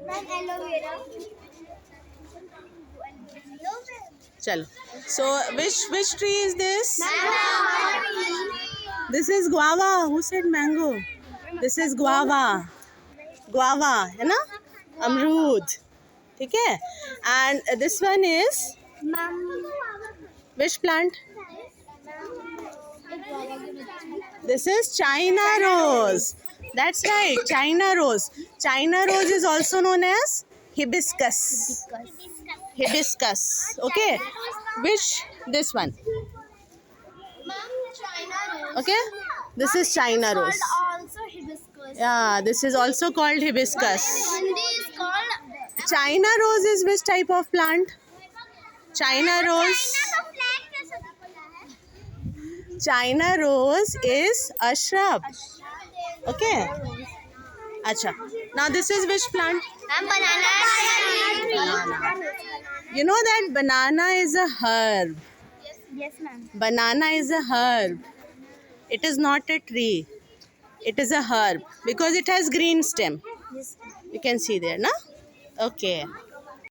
Ma'am, aloe vera. Chalo. So which tree is this? Mango. This is guava. Who said mango? This is guava. Guava, है ना? अमरूद. ठीक है? And this one is which plant? This is China rose. That's right, China rose. China rose is also known as hibiscus. Hibiscus. Okay. Which? This one. Okay. This is China rose. Also hibiscus. Yeah, this is also called hibiscus. Hindi is called China rose is which type of plant? China rose. China rose is a shrub. Okay. Acha. Now this is which plant? banana. You know that banana is a herb. Yes, ma'am. Banana is a herb. It is not a tree. It is a herb because it has green stem. Yes. You can see there, na? Okay.